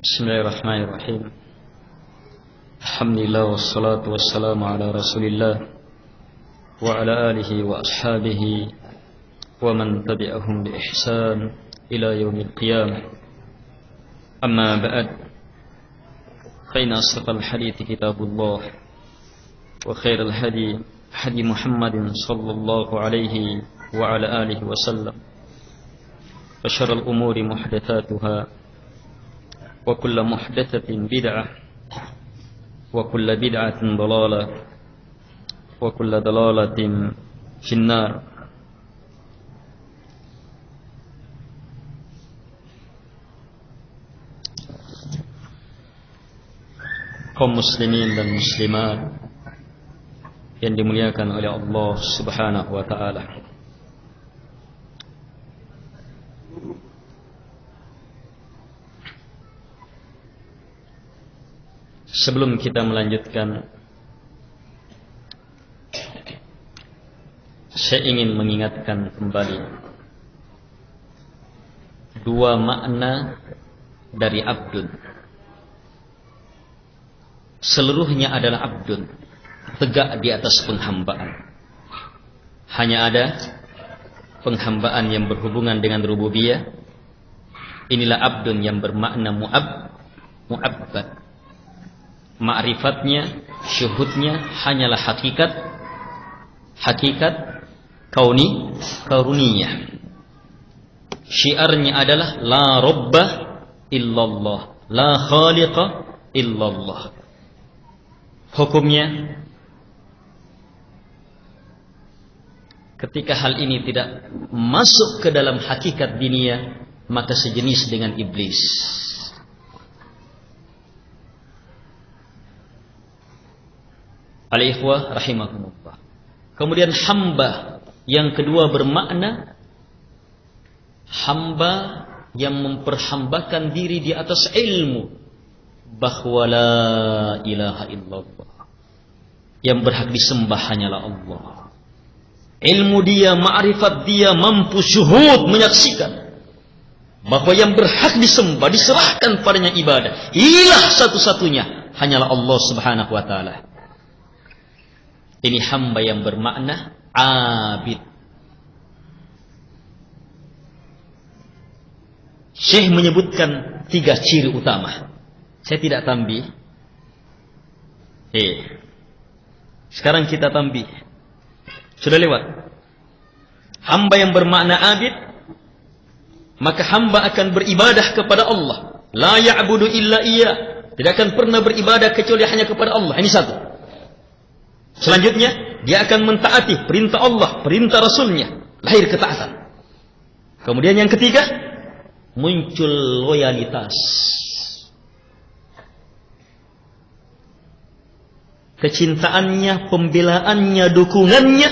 Bismillahirrahmanirrahim. Alhamdulillah wassalatu wassalamu ala Rasulillah wa ala alihi wa ashabihi wa man tabi'ahum bi ihsan ila yaumil qiyamah. Amma ba'd. Fa inna asdaqal hadithi kitabullah wa khairal hadi hadi Muhammadin sallallahu alaihi wa ala alihi wa sallam. Wa syarrul umuri muhdatsatuha وكل محدثة بدعة وكل بدعة ضلالة وكل ضلالة في النار. Kaum muslimin dan muslimat yang dimuliakan oleh Allah Subhanahu wa taala. Sebelum kita melanjutkan, saya ingin mengingatkan kembali dua makna dari abdun. Seluruhnya adalah abdun, tegak di atas penghambaan. Hanya ada penghambaan yang berhubungan dengan rububiyah. Inilah abdun yang bermakna mu'abbad. Ma'rifatnya, syuhudnya hanyalah hakikat kauniyah. Syiarnya adalah la rabbah illallah, la khaliqa illallah. Hukumnya, ketika hal ini tidak masuk ke dalam hakikat diniyah, maka sejenis dengan iblis. Al-ikhwah rahimakumullah. Kemudian hamba yang kedua bermakna hamba yang memperhambakan diri di atas ilmu bahwa la ilaha illallah, yang berhak disembah hanyalah Allah. Ilmu dia, ma'rifat dia mampu syuhud, menyaksikan bahwa yang berhak disembah, diserahkan padanya ibadah, ilah satu-satunya hanyalah Allah Subhanahu wa taala. Ini hamba yang bermakna abid. Syekh menyebutkan 3 ciri utama. Saya tidak tambih. Sekarang kita tambih. Sudah lewat. Hamba yang bermakna abid, maka hamba akan beribadah kepada Allah. La ya'budu illa iya. Tidak akan pernah beribadah kecuali hanya kepada Allah. Ini satu. Selanjutnya, dia akan mentaati perintah Allah, perintah Rasulnya, lahir ketaatan. Kemudian yang ketiga, muncul loyalitas. Kecintaannya, pembelaannya, dukungannya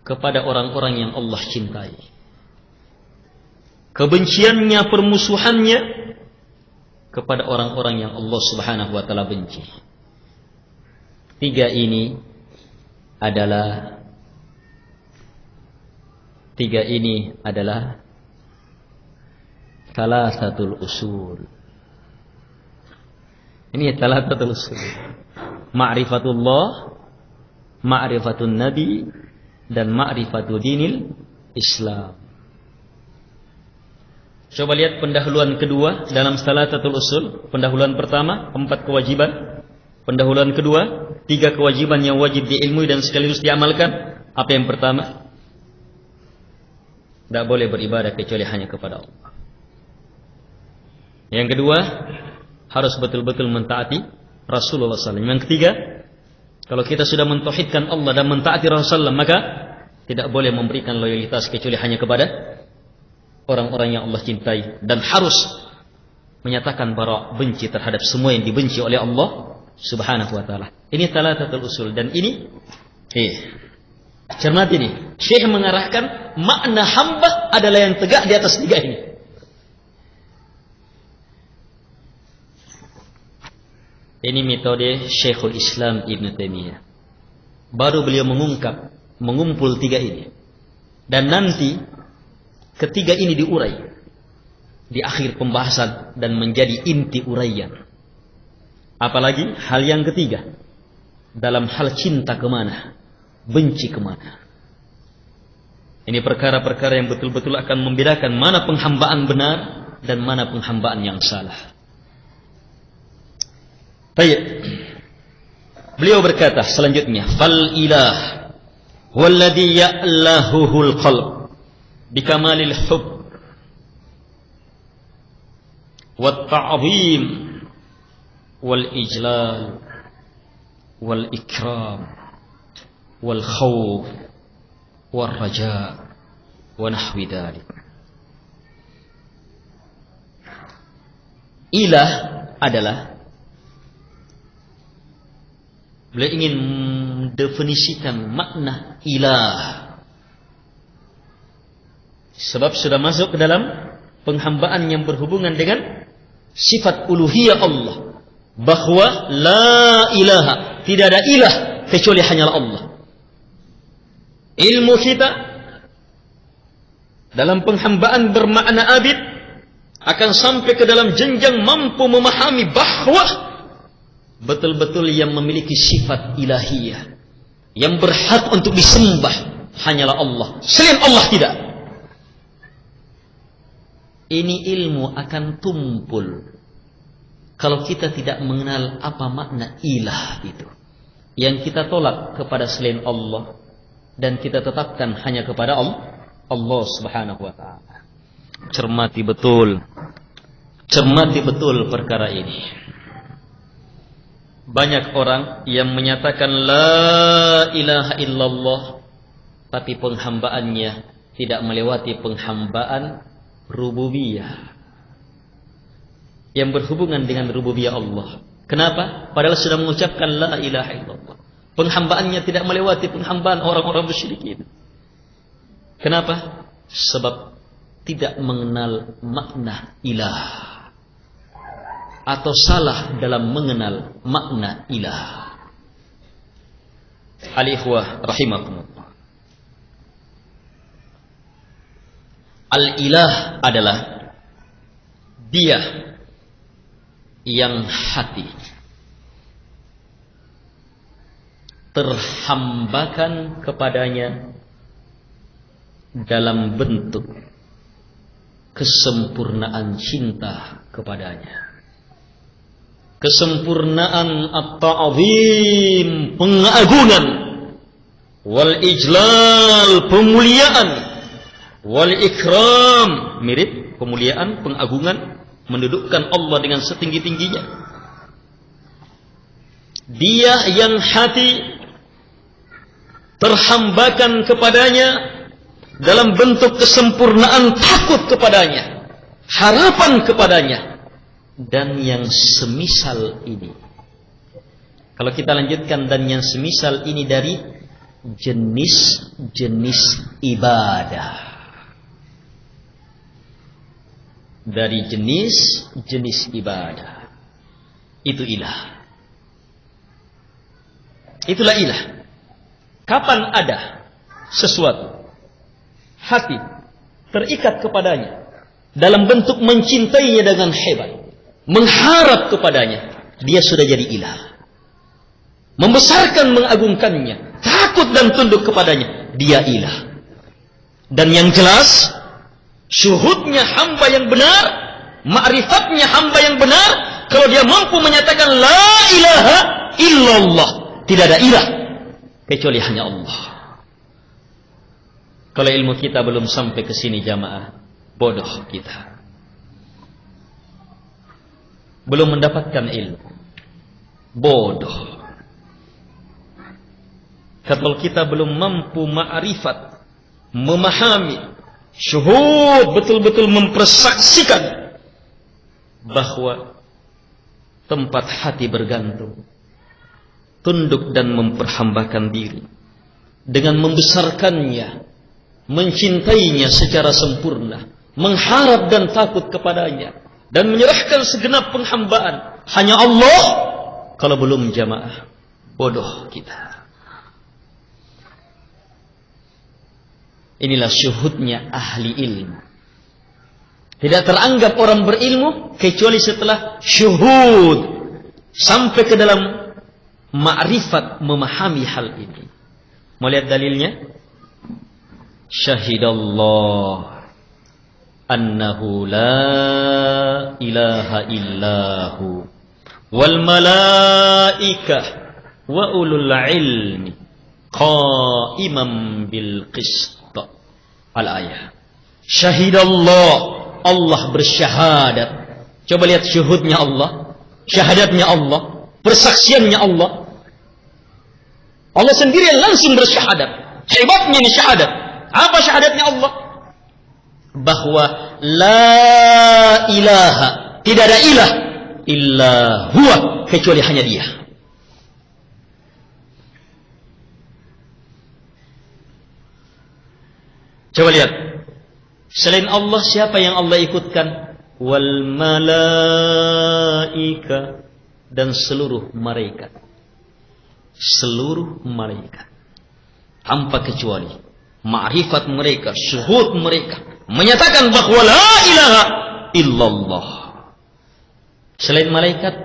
kepada orang-orang yang Allah cintai. Kebenciannya, permusuhannya kepada orang-orang yang Allah Subhanahu wa taala benci. 3 ini adalah thalathatul usul. Ini thalathatul usul. Ma'rifatullah, ma'rifatun nabi, dan ma'rifatu dinil Islam. Coba lihat pendahuluan kedua dalam thalathatul usul. Pendahuluan pertama 4 kewajiban. Pendahuluan kedua 3 kewajiban yang wajib diilmui dan sekaligus diamalkan. Apa yang pertama? Tidak boleh beribadah kecuali hanya kepada Allah. Yang kedua, harus betul-betul mentaati Rasulullah SAW. Yang ketiga, kalau kita sudah mentauhidkan Allah dan mentaati Rasulullah, maka tidak boleh memberikan loyalitas kecuali hanya kepada orang-orang yang Allah cintai, dan harus menyatakan bara benci terhadap semua yang dibenci oleh Allah Subhanahu wa ta'ala. Ini thalathatul usul. Dan ini cermat ini. Syekh mengarahkan makna hamba adalah yang tegak di atas 3 ini. Ini metode Syekhul Islam Ibn Taimiyah. Baru beliau mengumpul 3 ini. Dan nanti ketiga ini diurai. di akhir pembahasan dan menjadi inti uraian. Apalagi hal yang ketiga, dalam hal cinta kemana, benci kemana. Ini perkara-perkara yang betul-betul akan membedakan mana penghambaan benar dan mana penghambaan yang salah. Baik. Beliau berkata selanjutnya, fal ilah walladhi ya'lahuhul qalb bikamalil hub wat ta'zim wal ijlal wal ikram wal khawf wal raja wa nahwi dhalik. Ilah adalah, beliau ingin mendefinisikan makna ilah, sebab sudah masuk ke dalam penghambaan yang berhubungan dengan sifat uluhiyah Allah, bahwa la ilaha, tidak ada ilah kecuali hanyalah Allah. Ilmu kita dalam penghambaan bermakna abid akan sampai ke dalam jenjang mampu memahami bahwa betul-betul yang memiliki sifat ilahiyah, yang berhak untuk disembah hanyalah Allah, selain Allah tidak. Ini ilmu akan tumpul kalau kita tidak mengenal apa makna ilah itu, yang kita tolak kepada selain Allah dan kita tetapkan hanya kepada Allah Subhanahu wa ta'ala. Cermati betul perkara ini. Banyak orang yang menyatakan la ilaha illallah, tapi penghambaannya tidak melewati penghambaan rububiyah yang berhubungan dengan rububiyah Allah. Kenapa? Padahal sudah mengucapkan la ilaha illallah. Penghambaannya tidak melewati penghambaan orang-orang musyrikin. Kenapa? Sebab tidak mengenal makna ilah, atau salah dalam mengenal makna ilah. Al-ikhwah rahimakumullah. Al-ilah adalah dia yang hati terhambakan kepadanya dalam bentuk kesempurnaan cinta kepadanya, kesempurnaan at-ta'zim, pengagungan, wal ijlal, pemuliaan, wal ikram, mirip pemuliaan, pengagungan, mendudukkan Allah dengan setinggi-tingginya. Dia yang hati terhambakan kepadanya dalam bentuk kesempurnaan takut kepadanya, harapan kepadanya, dan yang semisal ini. Kalau kita lanjutkan, dan yang semisal ini dari jenis-jenis ibadah, dari jenis-jenis ibadah, itu ilah. Itulah ilah. Kapan ada sesuatu hati terikat kepadanya dalam bentuk mencintainya dengan hebat, mengharap kepadanya, dia sudah jadi ilah. Membesarkan, mengagungkannya, takut dan tunduk kepadanya, dia ilah. Dan yang jelas, syuhudnya hamba yang benar, ma'rifatnya hamba yang benar, kalau dia mampu menyatakan la ilaha illallah, tidak ada ilah kecuali hanya Allah. Kalau ilmu kita belum sampai ke sini jamaah, bodoh kita. Belum mendapatkan ilmu, bodoh. Kalau kita belum mampu ma'rifat, memahami, syuhud, betul-betul mempersaksikan bahwa tempat hati bergantung, tunduk dan memperhambakan diri, dengan membesarkannya, mencintainya secara sempurna, mengharap dan takut kepadanya, dan menyerahkan segenap penghambaan hanya Allah. Kalau belum jamaah, bodoh kita. Inilah syuhudnya ahli ilmu. Tidak teranggap orang berilmu kecuali setelah syuhud, sampai ke dalam ma'rifat, memahami hal ini. Mau lihat dalilnya? Syahidallah annahu la ilaha illahu wal malaikah wa ulul ilmi qaimam bil qist. Al-ayah. Syahidallah, Allah bersyahadat. Coba lihat syuhudnya Allah, syahadatnya Allah, persaksiannya Allah. Allah sendiri langsung bersyahadat. Hebatnya ini syahadat. Apa syahadatnya Allah? Bahwa la ilaha, tidak ada ilah illa huwa, kecuali hanya Dia. Coba lihat, selain Allah siapa yang Allah ikutkan? Wal malaika, dan seluruh malaikat. Seluruh malaikat tanpa kecuali. Ma'rifat mereka, syuhud mereka menyatakan bahwa la ilaha illallah. Selain malaikat,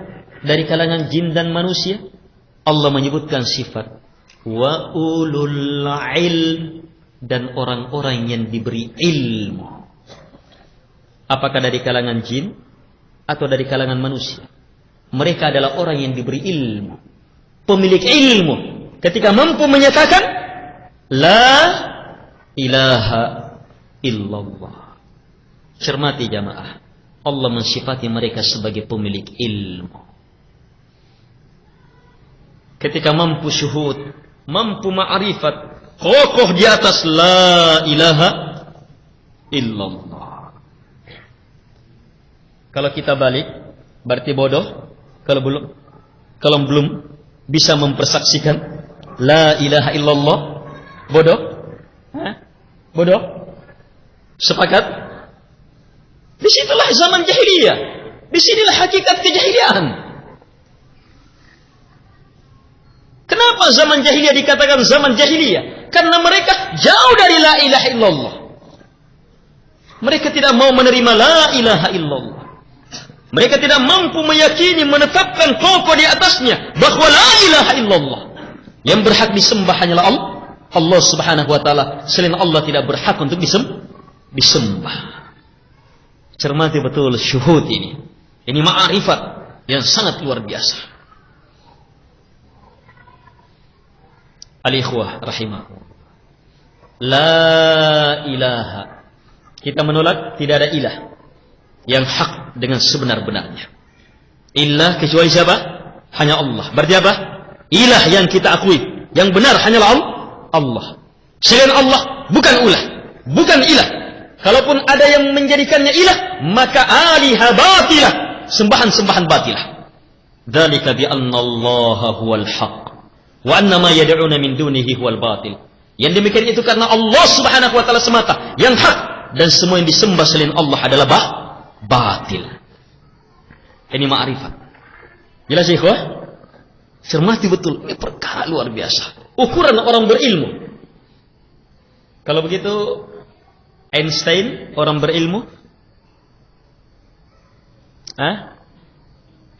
dari kalangan jin dan manusia, Allah menyebutkan sifat wa ulul ilm, dan orang-orang yang diberi ilmu. Apakah dari kalangan jin atau dari kalangan manusia? Mereka adalah orang yang diberi ilmu, pemilik ilmu, ketika mampu menyatakan la ilaha illallah. Cermati jamaah, Allah mensifati mereka sebagai pemilik ilmu. Ketika mampu syuhud, mampu ma'rifat, kokoh di atas la ilaha illallah. Kalau kita balik, berarti bodoh. Kalau belum bisa mempersaksikan la ilaha illallah, bodoh. Bodoh. Sepakat? Disitulah zaman jahiliyah. Disinilah hakikat kejahiliaan. Kenapa zaman jahiliyah dikatakan zaman jahiliyah? Karena mereka jauh dari la ilaha illallah. Mereka tidak mau menerima la ilaha illallah. Mereka tidak mampu meyakini, menetapkan kokoh di atasnya bahwa la ilaha illallah. Yang berhak disembah hanyalah Allah subhanahu wa ta'ala. Selain Allah tidak berhak untuk disembah. Cermati betul syuhud ini. Ini ma'rifat yang sangat luar biasa. Al-ikhwah rahimahullah. La ilaha. Kita menolak tidak ada ilah yang hak dengan sebenar-benarnya. Ilah kecuali siapa? Hanya Allah. Berarti apa? Ilah yang kita akui, yang benar hanyalah Allah. Selain Allah bukan ulah, bukan ilah. Kalaupun ada yang menjadikannya ilah, maka aliha batilah, sembahan-sembahan batilah. Dzalika bi anna Allah huwal haq wa anna ma yad'una min dunihi huwal batil. Yang demikian itu karena Allah subhanahu wa ta'ala semata yang hak, dan semua yang disembah selain Allah adalah batil. Ini ma'rifat. Jelas ya ikhwah? Cermati betul. Ini perkara luar biasa. Ukuran orang berilmu. Kalau begitu Einstein orang berilmu?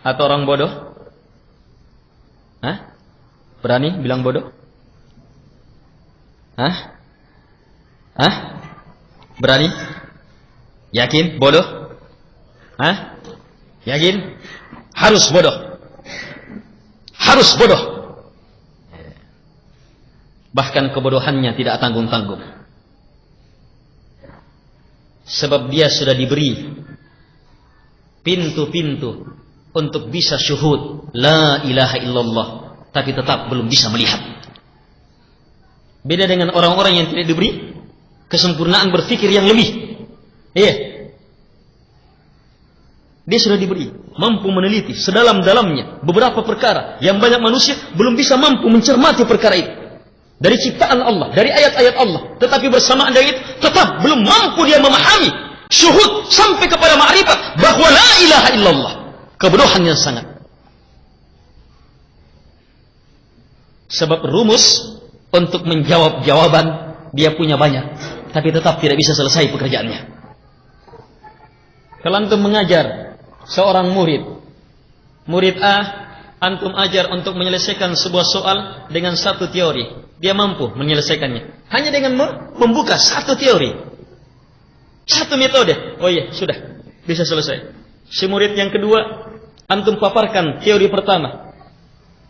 Atau orang bodoh? Berani bilang bodoh? Berani? Yakin bodoh? Yakin? Harus bodoh. Harus bodoh. Bahkan kebodohannya tidak tanggung-tanggung. Sebab dia sudah diberi pintu-pintu untuk bisa syuhud la ilaha illallah, tapi tetap belum bisa melihat. Beda dengan orang-orang yang tidak diberi kesempurnaan berpikir yang lebih. Dia sudah diberi, mampu meneliti sedalam-dalamnya beberapa perkara yang banyak manusia belum bisa mampu mencermati perkara itu. Dari ciptaan Allah, dari ayat-ayat Allah. Tetapi bersamaan dengan itu, tetap belum mampu dia memahami syuhud sampai kepada ma'rifat bahwa la ilaha illallah. Kebodohan yang sangat. Sebab rumus untuk menjawab jawaban dia punya banyak, tapi tetap tidak bisa selesai pekerjaannya. Kalau antum mengajar seorang murid A, antum ajar untuk menyelesaikan sebuah soal dengan satu teori, dia mampu menyelesaikannya hanya dengan membuka satu teori, satu metode. Oh iya, sudah bisa selesai. Si murid yang kedua, antum paparkan teori pertama,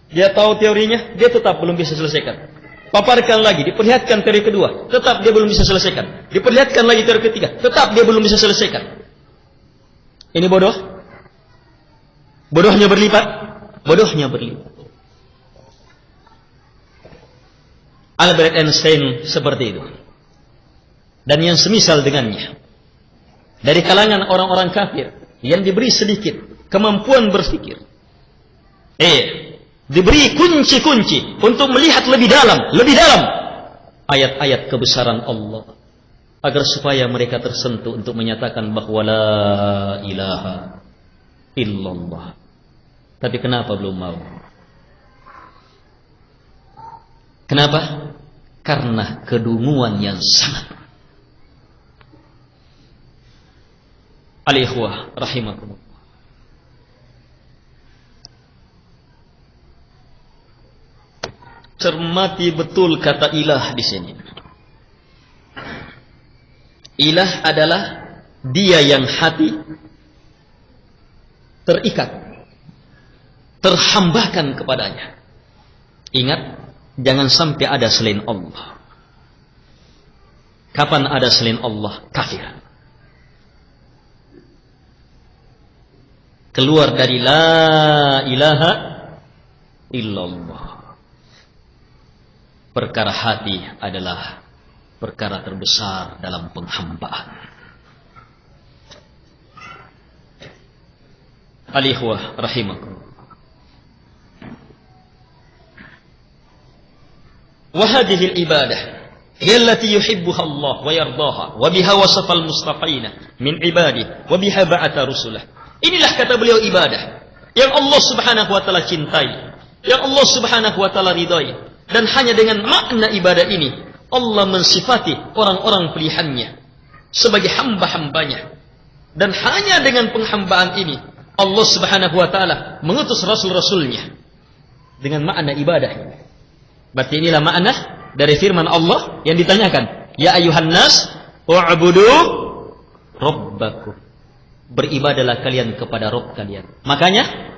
dia tahu teorinya, dia tetap belum bisa selesaikan. Paparkan lagi, diperlihatkan teori kedua, tetap dia belum bisa selesaikan. Diperlihatkan lagi teori ketiga, tetap dia belum bisa selesaikan. Ini bodoh? Bodohnya berlipat? Bodohnya berlipat. Albert Einstein seperti itu. Dan yang semisal dengannya. Dari kalangan orang-orang kafir yang diberi sedikit kemampuan berpikir. Diberi kunci-kunci untuk melihat lebih dalam ayat-ayat kebesaran Allah, agar supaya mereka tersentuh untuk menyatakan bahwa la ilaha illallah. Tapi kenapa belum mau? Kenapa? Karena kedunguan yang sangat. Al-ikhwah rahimakumullah. Cermati betul kata ilah di sini. Ilah adalah dia yang hati terikat, terhambakan kepadanya. Ingat, jangan sampai ada selain Allah. Kapan ada selain Allah? Kafir. Keluar dari la ilaha illallah. Perkara hati adalah perkara terbesar dalam penghambaan. Al-ikhwah rahimakumullah. Wa hadhihi al-ibadah hiya allati yuhibbuha Allah wa yardaha wa biha wasafa al-mustafina min ibadihi wa biha ba'atha rusulah. Inilah kata beliau ibadah yang Allah Subhanahu wa taala cintai, yang Allah Subhanahu wa taala ridai. Dan hanya dengan makna ibadah ini Allah mensifati orang-orang pilihannya sebagai hamba-hambanya. Dan hanya dengan penghambaan ini Allah Subhanahu wa taala mengutus rasul-rasulnya dengan makna ibadah ini. Berarti inilah makna dari firman Allah yang ditanyakan, ya ayuhan nas wa'budu rabbakum. Beribadalah kalian kepada Rabb kalian. Makanya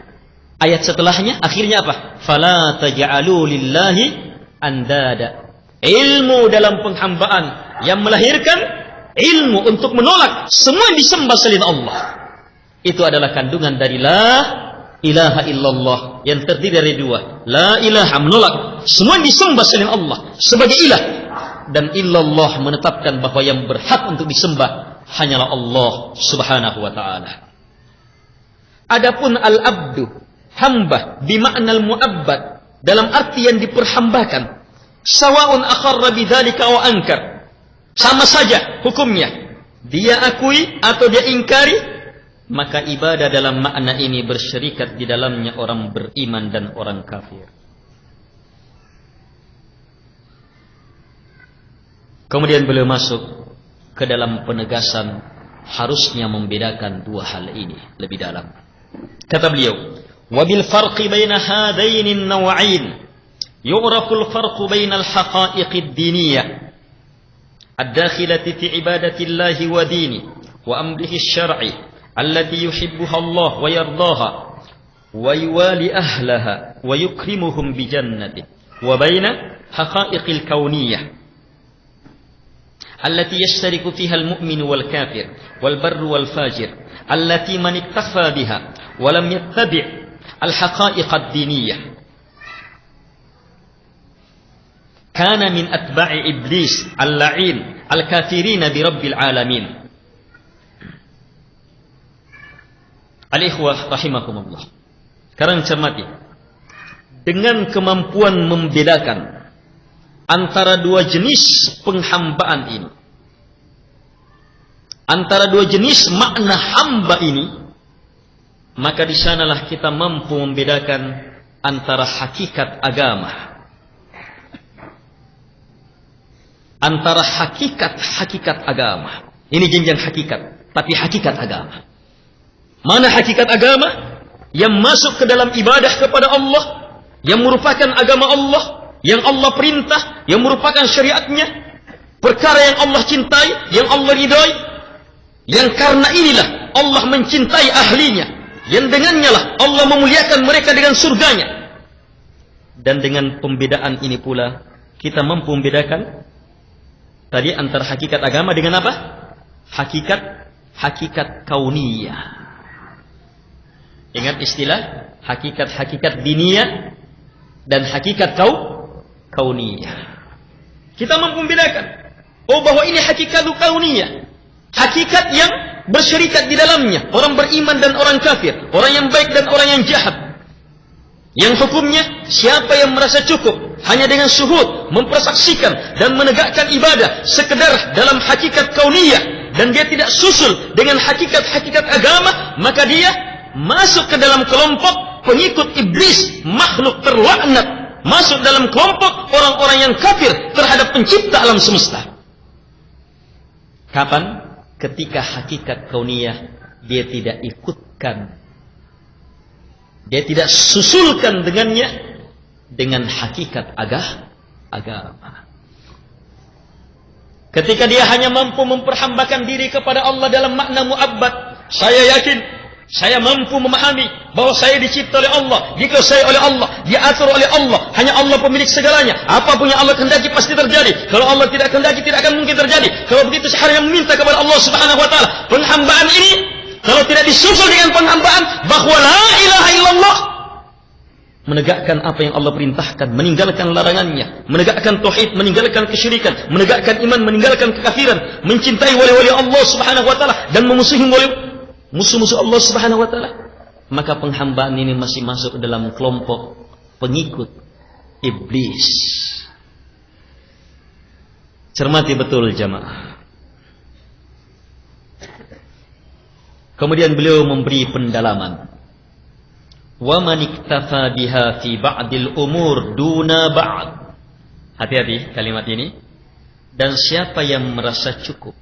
ayat setelahnya akhirnya apa? Fala taj'alu lillahi andada. Ilmu dalam penghambaan yang melahirkan ilmu untuk menolak semua yang disembah selain Allah. Itu adalah kandungan dari la ilaha illallah yang terdiri dari dua. La ilaha menolak semua yang disembah selain Allah sebagai ilah, dan illallah menetapkan bahwa yang berhak untuk disembah hanyalah Allah Subhanahu wa taala. Adapun al-abdu, hamba bimakna al-mu'abbad, dalam arti yang diperhambakan, sawa'un akharra bidzalika wa ankar, sama saja hukumnya, dia akui atau dia ingkari, maka ibadah dalam makna ini bersyirikat di dalamnya orang beriman dan orang kafir. Kemudian beliau masuk ke dalam penegasan harusnya membedakan dua hal ini lebih dalam. Kata beliau, وبالفرق بين هذين النوعين يعرف الفرق بين الحقائق الدينية الداخلة في عبادة الله ودينه وأمره الشرعي التي يحبها الله ويرضاها ويوالي أهلها ويكرمهم بجنته وبين حقائق الكونية التي يشترك فيها المؤمن والكافر والبر والفاجر التي من اكتفى بها ولم يتبع الحقائق الدينية كان من أتباع إبليس اللعين الكافرين برب العالمين. Al-ikhwah rahimakumullah. Sekarang cermati. Dengan kemampuan membedakan antara dua jenis penghambaan ini, antara dua jenis makna hamba ini, maka di sanalah kita mampu membedakan antara hakikat agama, antara hakikat agama. Ini jenjang hakikat, tapi hakikat agama. Mana hakikat agama yang masuk ke dalam ibadah kepada Allah, yang merupakan agama Allah, yang Allah perintah, yang merupakan syariatnya, perkara yang Allah cintai, yang Allah ridai, yang karena inilah Allah mencintai ahlinya, yang dengannya lah Allah memuliakan mereka dengan surganya. Dan dengan pembedaan ini pula kita mampu membedakan tadi antara hakikat agama dengan apa? Hakikat kauniyah. Ingat istilah hakikat diniyah dan hakikat kauniyah. Kita mampu membedakan. Oh, bahwa ini hakikat kauniyah. Hakikat yang bersyarikat di dalamnya. Orang beriman dan orang kafir. Orang yang baik dan orang yang jahat. Yang hukumnya, siapa yang merasa cukup hanya dengan syuhud, mempersaksikan dan menegakkan ibadah sekedar dalam hakikat kauniyah, dan dia tidak susul dengan hakikat agama, maka dia masuk ke dalam kelompok pengikut iblis, makhluk terlaknat, masuk dalam kelompok orang-orang yang kafir terhadap pencipta alam semesta. Kapan? Ketika hakikat kauniyah dia tidak ikutkan, dia tidak susulkan dengannya dengan hakikat agama. Ketika dia hanya mampu memperhambakan diri kepada Allah dalam makna mu'abbad, saya yakin, saya mampu memahami bahwa saya dicipta oleh Allah, dikuasai oleh Allah, diatur oleh Allah, hanya Allah pemilik segalanya. Apapun yang Allah kehendaki pasti terjadi. Kalau Allah tidak kehendaki, tidak akan mungkin terjadi. Kalau begitu saya hanya meminta kepada Allah Subhanahu wa taala. Penghambaan ini kalau tidak disusul dengan penghambaan bahwa la ilaha illallah, menegakkan apa yang Allah perintahkan, meninggalkan larangannya, menegakkan tauhid, meninggalkan kesyirikan, menegakkan iman, meninggalkan kekafiran, mencintai wali-wali Allah Subhanahu wa taala dan memusuhi musuh-musuh Allah Subhanahu wa taala, maka penghambaan ini masih masuk dalam kelompok pengikut iblis. Cermati betul jamaah. Kemudian beliau memberi pendalaman. Wa man iktafa biha fi ba'dil umur duna ba'd. Hati-hati kalimat ini. Dan siapa yang merasa cukup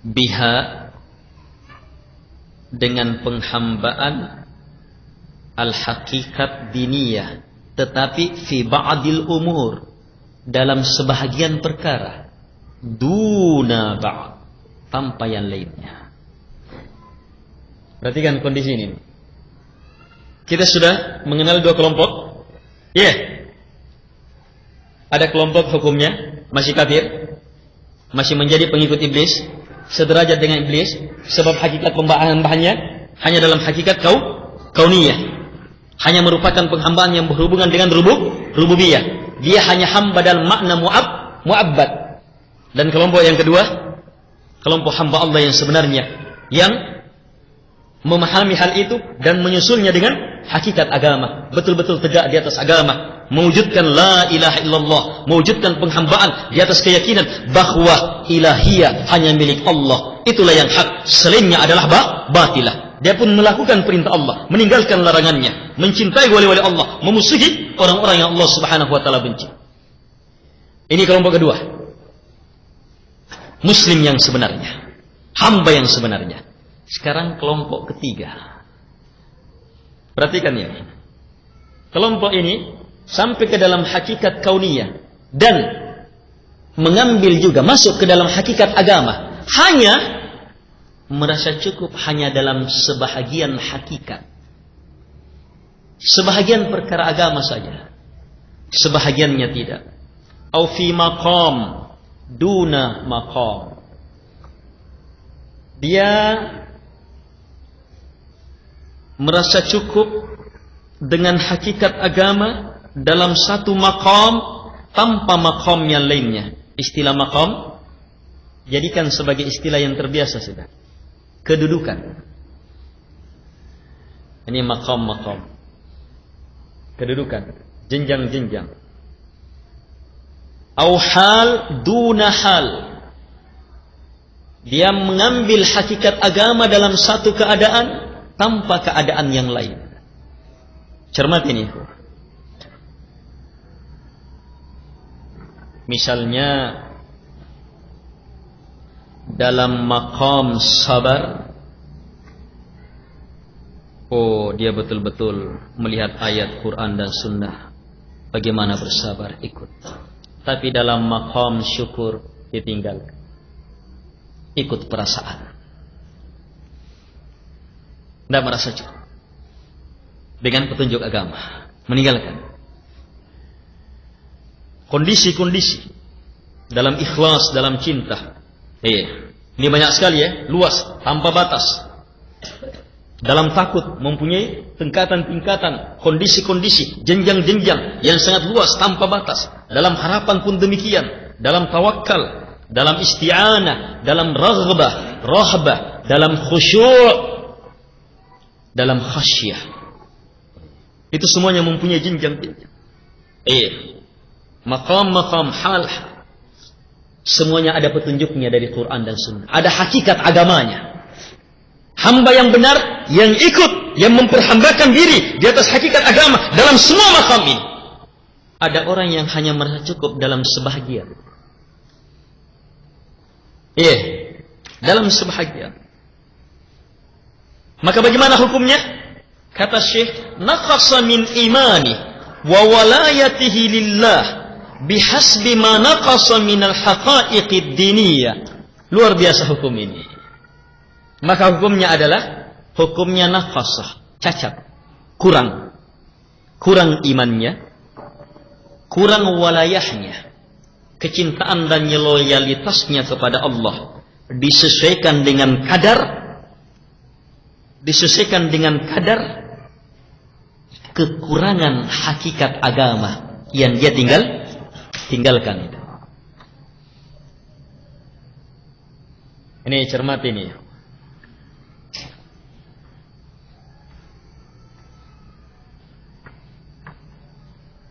biha dengan penghambaan al-hakikat diniyah, tetapi fi ba'dil umur, dalam sebahagian perkara, duna ba'd, tanpa yang lainnya. Perhatikan kondisi ini. Kita sudah mengenal dua kelompok. Ada kelompok hukumnya masih kafir, masih menjadi pengikut iblis, sederajat dengan iblis, sebab hakikat pembahasannya hanya dalam hakikat kauniyah, hanya merupakan penghambaan yang berhubungan dengan rububiyah. Dia hanya hamba dalam makna mu'abbad. Dan kelompok yang kedua, kelompok hamba Allah yang sebenarnya, yang memahami hal itu dan menyusulnya dengan hakikat agama, betul-betul tegak di atas agama, mewujudkan la ilaha illallah, mewujudkan penghambaan di atas keyakinan bahwa ilahiyah hanya milik Allah, itulah yang hak, selainnya adalah batilah. Dia pun melakukan perintah Allah, meninggalkan larangannya, mencintai wali-wali Allah, memusuhi orang-orang yang Allah Subhanahu wa taala benci. Ini kelompok kedua, muslim yang sebenarnya, hamba yang sebenarnya. Sekarang kelompok ketiga. Perhatikan ya. Kelompok ini sampai ke dalam hakikat kauniyah dan mengambil juga masuk ke dalam hakikat agama, hanya merasa cukup hanya dalam sebahagian hakikat, sebahagian perkara agama saja, sebahagiannya tidak. Au fi maqam duna maqam. Dia merasa cukup dengan hakikat agama dalam satu maqam tanpa maqam yang lainnya. Istilah maqam jadikan sebagai istilah yang terbiasa sudah. Kedudukan. Ini maqam. Kedudukan, jenjang-jenjang. Au hal duna hal. Dia mengambil hakikat agama dalam satu keadaan tanpa keadaan yang lain. Cermat ini. Misalnya dalam maqam sabar, Oh, dia betul-betul melihat ayat Quran dan Sunnah. Bagaimana bersabar, ikut. Tapi dalam maqam syukur ditinggalkan. Ikut perasaan. Tidak merasa cukup dengan petunjuk agama. Meninggalkan kondisi-kondisi dalam ikhlas, dalam cinta. Ini banyak sekali ya, luas, tanpa batas. Dalam takut mempunyai tingkatan-tingkatan, kondisi-kondisi, jenjang-jenjang yang sangat luas tanpa batas. Dalam harapan pun demikian, dalam tawakal, dalam isti'anah, dalam raghbah, rahbah, dalam khusyuk, dalam khasyah. Itu semuanya mempunyai jenjang-jenjang. Maqam-maqam hal, semuanya ada petunjuknya dari Quran dan Sunnah. Ada hakikat agamanya. Hamba yang benar, yang ikut, yang memperhambakan diri di atas hakikat agama dalam semua maqam ini. Ada orang yang hanya merasa cukup dalam sebahagian. Dalam sebahagian. Maka bagaimana hukumnya? Kata Syekh, naqasa min imani wa walayatihi lillah bihasbi ma naqasa min al-haqa'iqid diniyah. Luar biasa hukum ini. Maka hukumnya adalah hukumnya naqasah, cacat, kurang imannya, kurang walayahnya, kecintaan dan loyalitasnya kepada Allah disesuaikan dengan kadar kekurangan hakikat agama yang dia tinggalkan itu. Ini cermat ini.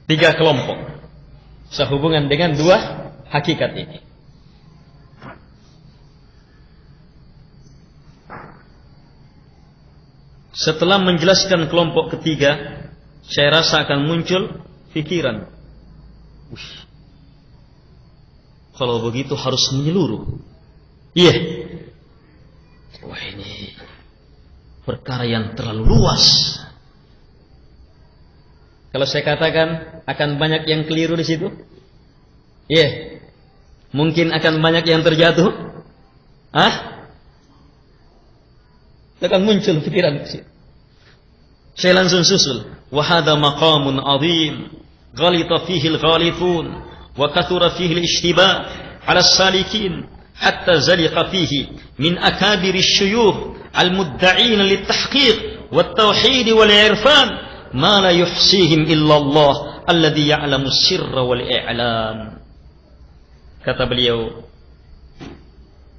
Tiga kelompok sehubungan dengan dua hakikat ini. Setelah menjelaskan kelompok ketiga, saya rasa akan muncul pikiran, kalau begitu harus menyeluruh. Wah, ini perkara yang terlalu luas. Kalau saya katakan akan banyak yang keliru di situ, mungkin akan banyak yang terjatuh. Akan muncul pikiran di situ. Saya langsung susul. Wa hadha maqamun 'azim, ghalita fihi al-ghalithun, wa kathura fihi al-ishtibah 'ala as-salikin, hatta zaliqa fihi min akabir asy-syuyukh al-mudda'in lit-tahqiq wat-tauhid wal-'irfan ma la yuhsihim illa Allah alladhi ya'lamu as-sirra wal-i'lan. Kata beliau,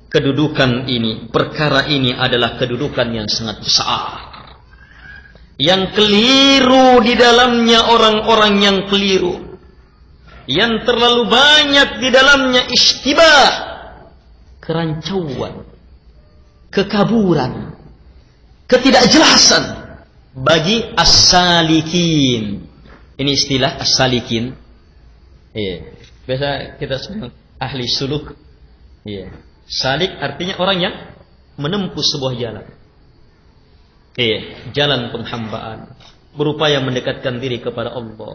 kedudukan ini, perkara ini adalah kedudukan yang sangat besar. Yang keliru di dalamnya orang-orang yang keliru. Yang terlalu banyak di dalamnya istibah, kerancauan, kekaburan, ketidakjelasan bagi as-salikin. Ini istilah as-salikin. Biasa kita sebut ahli suluk. Salik artinya orang yang menempuh sebuah jalan. Jalan penghambaan, berupaya mendekatkan diri kepada Allah.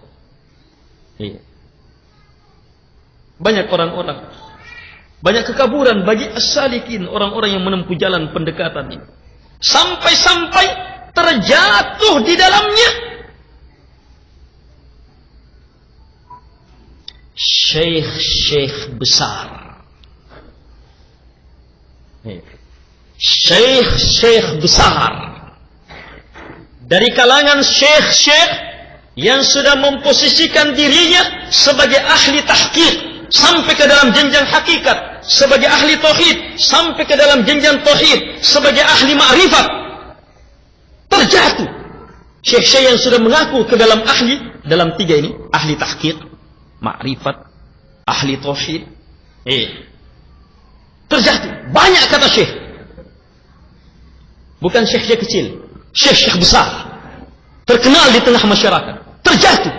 Banyak orang-orang, banyak kekaburan bagi as-salikin, orang-orang yang menempuh jalan pendekatan ini. Sampai-sampai terjatuh di dalamnya syekh-syekh besar. Syekh-syekh besar dari kalangan syekh-syekh yang sudah memposisikan dirinya sebagai ahli tahqiq sampai ke dalam jenjang hakikat, sebagai ahli tauhid sampai ke dalam jenjang tauhid, sebagai ahli ma'rifat, terjatuh syekh-syekh yang sudah mengaku ke dalam ahli, dalam tiga ini, ahli tahqiq, ma'rifat, ahli tauhid. Terjatuh banyak kata syekh, bukan syekh-syekh kecil, syekh-syekh besar, terkenal di tengah masyarakat, terjatuh,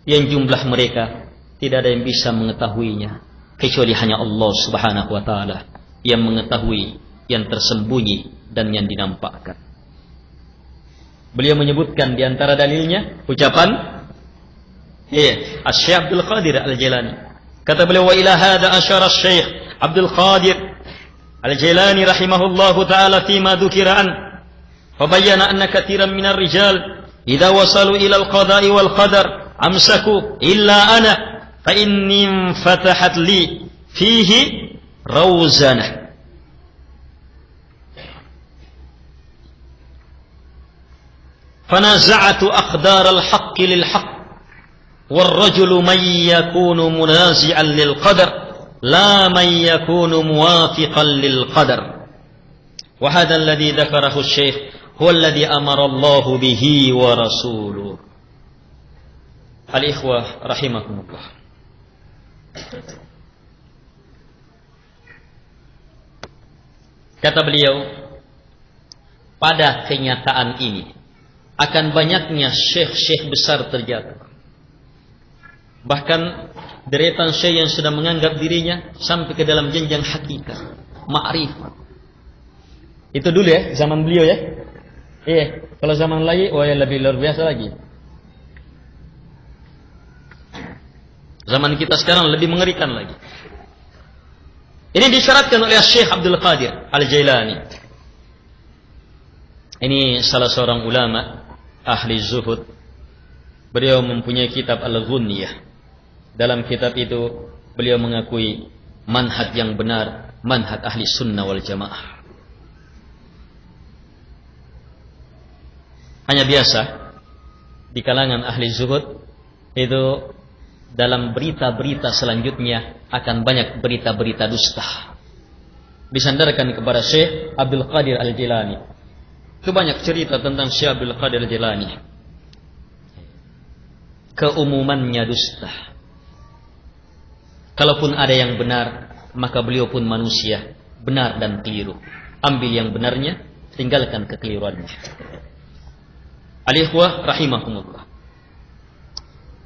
yang jumlah mereka tidak ada yang bisa mengetahuinya kecuali hanya Allah Subhanahu wa taala yang mengetahui yang tersembunyi dan yang dinampakkan. Beliau menyebutkan di antara dalilnya ucapan Asy-Syaikh Abdul Qadir Al-Jailani. Kata beliau, wa ila hadza asyara Asy-Syaikh Abdul Qadir Al-Jailani rahimahullahu taala fima dzukira an fa bayyana anna katsiran minar rijal idza wasalu ila al-qada'i wal qadar amsaku illa ana fa inni fatahat li fihi rawzanah. فنازعت أقدار الحق للحق والرجل من يكون منازعا للقدر لا من يكون موافقا للقدر وهذا الذي ذكره الشيخ هو الذي أمر الله به ورسوله. الإخوة رحمكم الله. Kata beliau, pada kenyataan ini akan banyaknya syekh-syekh besar terjatuh. Bahkan deretan syekh yang sudah menganggap dirinya sampai ke dalam jenjang hakikat, ma'rifat. Itu dulu ya, zaman beliau ya. Iya, kalau zaman lagi, ya lebih luar biasa lagi. Zaman kita sekarang lebih mengerikan lagi. Ini disyaratkan oleh Syekh Abdul Qadir Al-Jailani. Ini salah seorang ulama ahli zuhud. Beliau mempunyai kitab Al-Ghunniyah. Dalam kitab itu beliau mengakui manhaj yang benar, manhaj ahli sunnah wal jamaah. Hanya biasa di kalangan ahli zuhud itu dalam berita-berita selanjutnya akan banyak berita-berita dusta disandarkan kepada Syekh Abdul Qadir Al-Jailani. Itu banyak cerita tentang Syekh Abdul Qadir Al-Jailani. Keumumannya dusta. Kalaupun ada yang benar, maka beliau pun manusia, benar dan keliru. Ambil yang benarnya, tinggalkan kekeliruannya. Al-ikhwah rahimahumullah.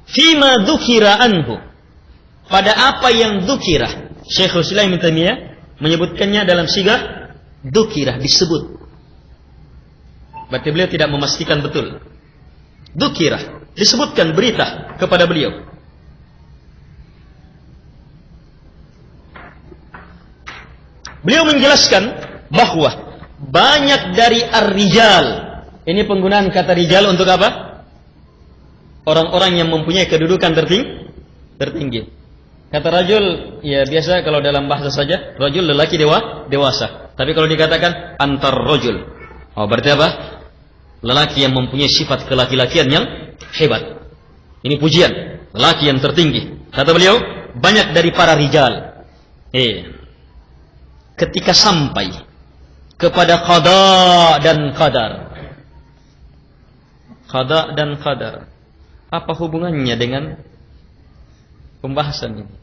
Fima dzukira anhu. Pada apa yang dzukira. Syekhul Islam Ibnu Taimiyah menyebutkannya dalam sigah dzukira, disebut. Berarti beliau tidak memastikan betul. Dzukira, disebutkan berita kepada beliau. Beliau menjelaskan bahwa banyak dari ar-rijal. Ini penggunaan kata rijal untuk apa? Orang-orang yang mempunyai kedudukan tertinggi. Kata rajul, ya biasa kalau dalam bahasa saja, rajul lelaki dewasa. Tapi kalau dikatakan antar rajul, berarti apa? Lelaki yang mempunyai sifat kelaki-lakian yang hebat. Ini pujian, lelaki yang tertinggi. Kata beliau, banyak dari para rijal. Ketika sampai kepada qada dan qadar. Qada dan qadar. Apa hubungannya dengan pembahasan ini?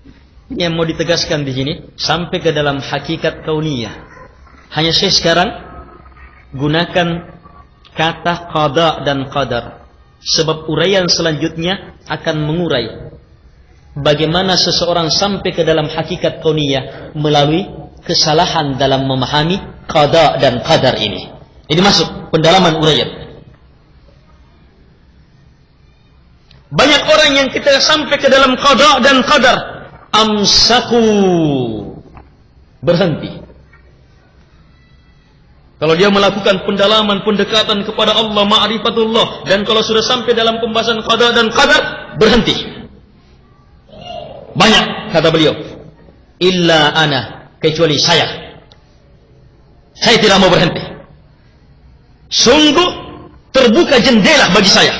Ini yang mau ditegaskan di sini sampai ke dalam hakikat kauniyah. Hanya saya sekarang gunakan kata qada dan qadar, sebab uraian selanjutnya akan mengurai bagaimana seseorang sampai ke dalam hakikat kauniyah melalui kesalahan dalam memahami qada dan qadar ini. Ini masuk pendalaman uraian. Banyak orang yang kita sampai ke dalam qada dan qadar, amsaku, berhenti. Kalau dia melakukan pendalaman, pendekatan kepada Allah, ma'rifatullah, dan kalau sudah sampai dalam pembahasan qada dan qadar, berhenti. Banyak, kata beliau. Illa ana, kecuali saya. Saya tidak mau berhenti. Sungguh terbuka jendela bagi saya.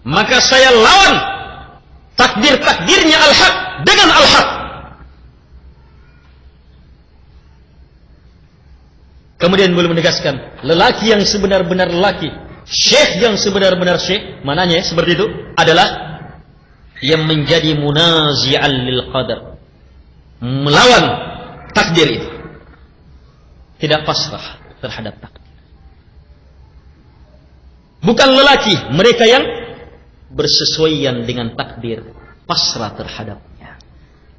Maka saya lawan takdir-takdirnya al-haq dengan al-haq. Kemudian beliau menegaskan, lelaki yang sebenar-benar lelaki, syekh yang sebenar-benar syekh, mananya seperti itu adalah yang menjadi munazi'an lil qadar, melawan takdir itu, tidak pasrah terhadap takdir. Bukan lelaki, mereka yang bersesuaian dengan takdir, pasrah terhadapnya.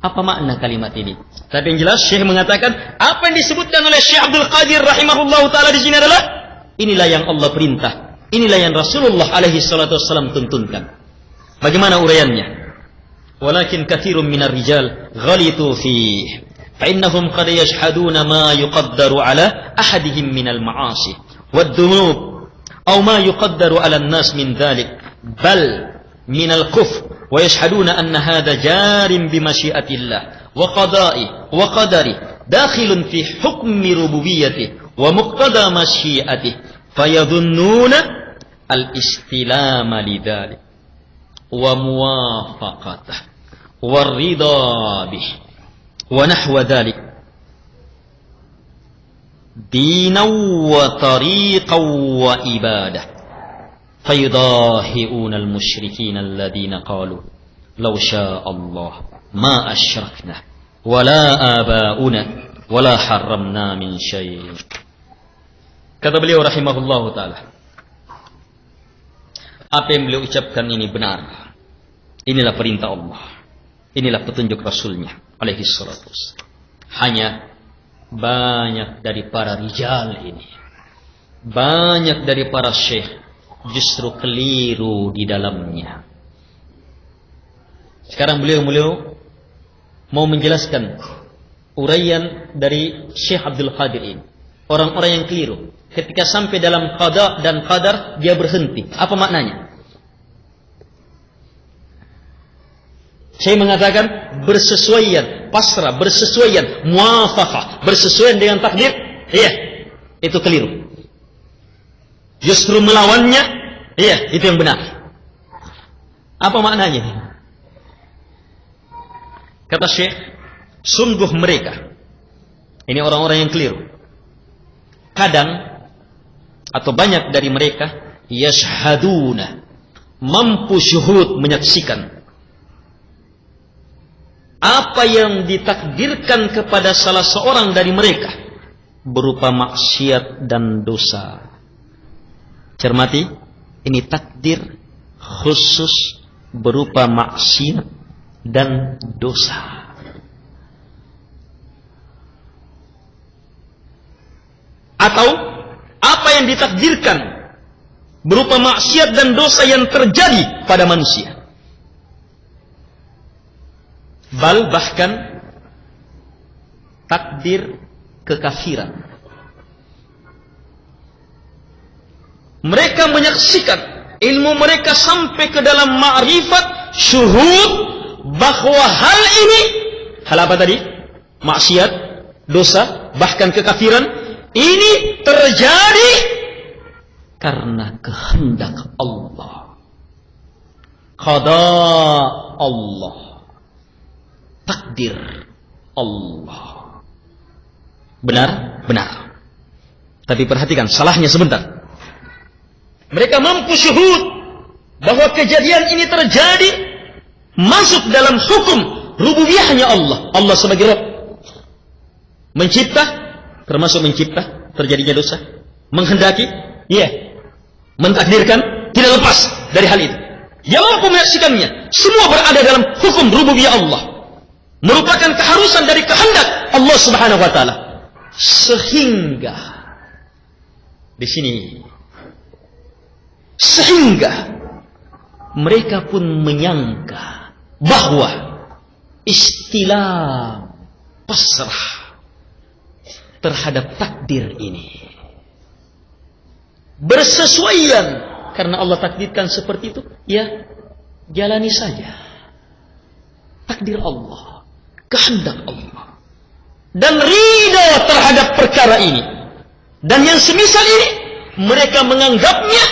Apa makna kalimat ini? Tapi yang jelas Syekh mengatakan apa yang disebutkan oleh Syekh Abdul Qadir rahimahullahu taala di sini adalah inilah yang Allah perintah, inilah yang Rasulullah alaihi salatu wassalam tuntunkan. Bagaimana uraiannya? Walakin katsirun minar rijal ghalitu fihi فإنهم قد يشهدون ما يقدر على أحدهم من المعاصي والذنوب أو ما يقدر على الناس من ذلك بل من الكفر ويشهدون أن هذا جار بمشيئة الله وقضائه وقدره داخل في حكم ربوبيته ومقتضى مشيئته فيظنون الاستلام لذلك وموافقته والرضا به ونحو ذلك دينا وطريقا وإبادة فيضاهئون المشركين الذين قالوا لو شاء الله ما أشركنا ولا آباؤنا ولا حرمنا من شيء. Kata beliau rahimahullahu ta'ala, apa yang beliau ucapkan ini benar. Inilah perintah Allah, inilah petunjuk Rasulnya alaihi salatu wassalam. Hanya banyak dari para rijal ini, banyak dari para syekh justru keliru di dalamnya. Sekarang beliau mau menjelaskan uraian dari Syekh Abdul Qadir ini. Orang-orang yang keliru ketika sampai dalam qada dan qadar dia berhenti. Apa maknanya? Saya mengatakan bersesuaian, pasrah, bersesuaian, muwafaqah, bersesuaian dengan takdir. Iya, itu keliru. Justru melawannya, iya, itu yang benar. Apa maknanya? Kata Syekh, sungguh mereka, ini orang-orang yang keliru, kadang atau banyak dari mereka yashhaduna, mampu syuhud, menyaksikan apa yang ditakdirkan kepada salah seorang dari mereka berupa maksiat dan dosa. Cermati, ini takdir khusus berupa maksiat dan dosa. Atau apa yang ditakdirkan berupa maksiat dan dosa yang terjadi pada manusia. Bahkan takdir kekafiran. Mereka menyaksikan, ilmu mereka sampai ke dalam ma'rifat, syuhud, bahwa hal ini, hal apa tadi? Maksiat, dosa, bahkan kekafiran, ini terjadi karena kehendak Allah, qada Allah, takdir Allah. Benar? Benar. Tapi perhatikan, salahnya sebentar. Mereka mampu syuhud bahwa kejadian ini terjadi masuk dalam hukum rububiyahnya Allah. Allah sebagai Rabb mencipta, termasuk mencipta terjadinya dosa, menghendaki, iya, mentakdirkan, tidak lepas dari hal itu. Dia mampu menyaksikannya. Semua berada dalam hukum rububiyah Allah, merupakan keharusan dari kehendak Allah Subhanahu wa taala. Sehingga di sini mereka pun menyangka bahwa istilah pasrah terhadap takdir ini bersesuaian karena Allah takdirkan seperti itu, ya jalani saja takdir Allah, kehendak Allah, dan ridha terhadap perkara ini. Dan yang semisal ini mereka menganggapnya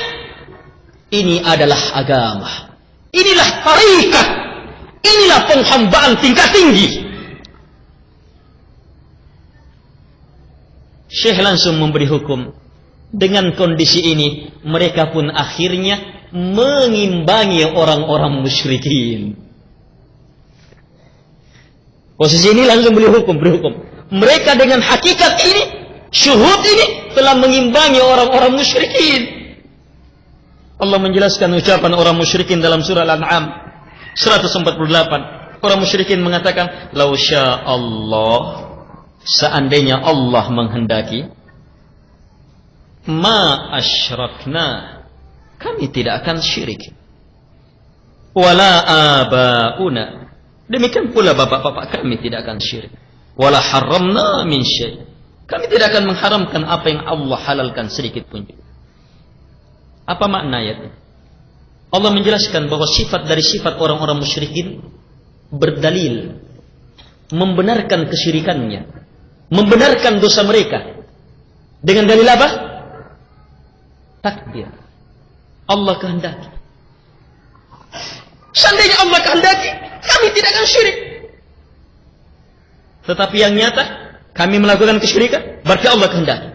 ini adalah agama, inilah tarikat, inilah penghambaan tingkat tinggi. Syekh langsung memberi hukum. Dengan kondisi ini mereka pun akhirnya mengimbangi orang-orang musyrikin. Posisi ini langsung beri hukum. Mereka dengan hakikat ini, syuhud ini telah mengimbangi orang-orang musyrikin. Allah menjelaskan ucapan orang musyrikin dalam surah Al-An'am 148. Orang musyrikin mengatakan, "Lau syaa Allah," seandainya Allah menghendaki, ma asyrakna, kami tidak akan syirik. Wala abauna, demikian pula bapak-bapak kami tidak akan syirik. Wala haramna min syai', kami tidak akan mengharamkan apa yang Allah halalkan sedikit pun juga. Apa makna ayat ini? Allah menjelaskan bahwa sifat dari sifat orang-orang musyrikin berdalil membenarkan kesyirikannya, membenarkan dosa mereka dengan dalil apa? Takdir. Allah kehendaki. Seandainya Allah kehendaki, kami tidak akan syirik. Tetapi yang nyata, kami melakukan kesyirikan, berarti Allah kehendaki.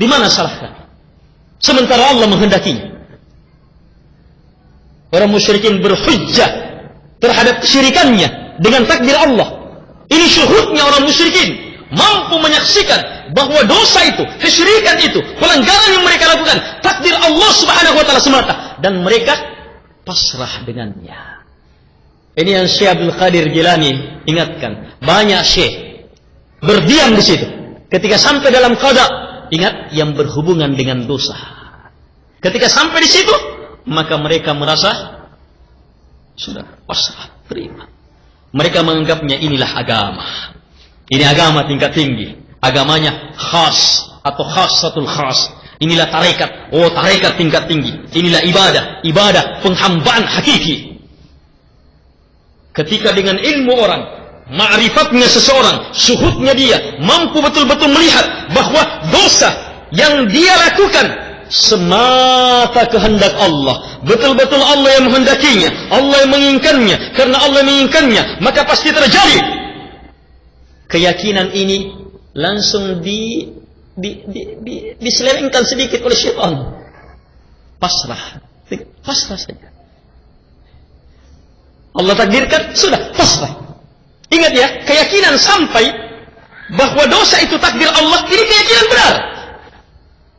Di mana salah kami? Sementara Allah menghendakinya. Orang musyrikin berhujjah terhadap kesyirikannya dengan takdir Allah. Ini syuhudnya orang musyrikin, mampu menyaksikan bahwa dosa itu, kesyirikan itu, pelanggaran yang mereka lakukan, takdir Allah Subhanahu wa taala semata, dan mereka pasrah dengannya. Ini yang Syekh Abdul Qadir Jilani ingatkan. Banyak syekh berdiam di situ. Ketika sampai dalam qada, ingat yang berhubungan dengan dosa. Ketika sampai di situ, maka mereka merasa sudah pasrah, terima. Mereka menganggapnya inilah agama. Ini agama tingkat tinggi. Agamanya khas atau khasatul khas. Inilah tarekat. Oh, tarekat tingkat tinggi. Inilah ibadah penghambaan hakiki. Ketika dengan ilmu orang, ma'rifatnya seseorang, syuhudnya dia, mampu betul-betul melihat bahwa dosa yang dia lakukan semata kehendak Allah, betul-betul Allah yang menghendakinya, Allah yang menginginkannya. Karena Allah menginginkannya, maka pasti terjadi. Keyakinan ini langsung diselewengkan sedikit oleh syaitan. Pasrah saja. Allah takdirkan, sudah pasrah. Ingat ya, keyakinan sampai bahwa dosa itu takdir Allah, ini keyakinan benar.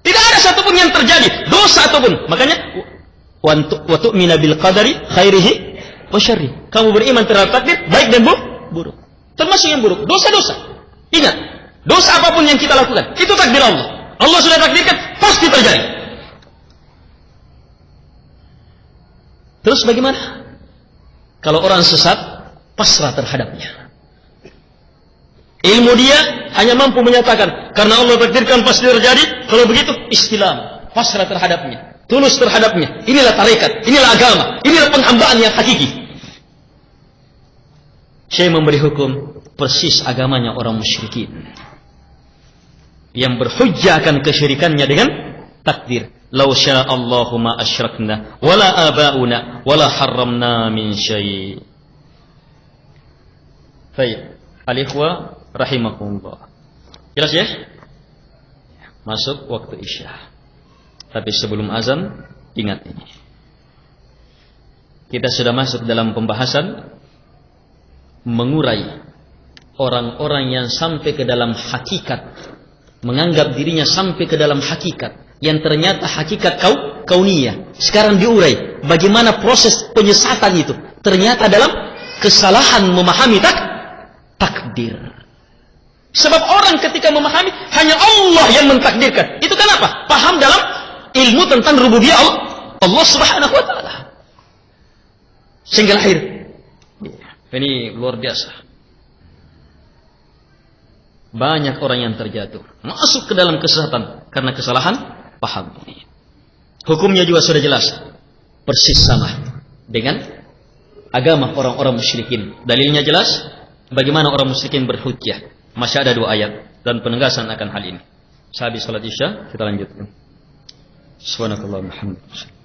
Tidak ada satupun yang terjadi, dosa ataupun. Makanya, wa tu'mina bil qadari khairihi wa syarri. Kamu beriman terhadap takdir, baik dan buruk. Termasuk yang buruk, dosa-dosa. Ingat, dosa apapun yang kita lakukan, itu takdir Allah. Allah sudah takdirkan, pasti terjadi. Terus bagaimana? Kalau orang sesat, pasrah terhadapnya. Ilmu dia hanya mampu menyatakan, karena Allah takdirkan pasti terjadi. Kalau begitu, istislam, pasrah terhadapnya, tulus terhadapnya. Inilah tarekat, inilah agama, inilah penghambaan yang hakiki. Syekh memberi hukum persis agamanya orang musyrikin yang berhujjah akan kesyirikannya dengan takdir. Lau sya'allahu ma asyrakna wala abauna wala harramna min syai'. Baik, al-ikhwa rahimakumullah. Jelas ya? Masuk waktu Isya. Tapi sebelum azan, ingat ini. Kita sudah masuk dalam pembahasan mengurai orang-orang yang sampai ke dalam hakikat, menganggap dirinya sampai ke dalam hakikat yang ternyata hakikat kauniyah. Sekarang diurai bagaimana proses penyesatan itu ternyata dalam kesalahan memahami takdir. Sebab orang ketika memahami hanya Allah yang mentakdirkan, itu kenapa? Paham dalam ilmu tentang rububiyah Allah Subhanahu wa taala. Sehingga lahir ini luar biasa. Banyak orang yang terjatuh, masuk ke dalam kesesatan karena kesalahan paham ini. Hukumnya juga sudah jelas, persis sama dengan agama orang-orang musyrikin. Dalilnya jelas, bagaimana orang musyrikin berhujjah. Masih ada 2 ayat dan penegasan akan hal ini. Sehabis salat Isya kita lanjutkan. Subhanakallahumma wa bihamdika.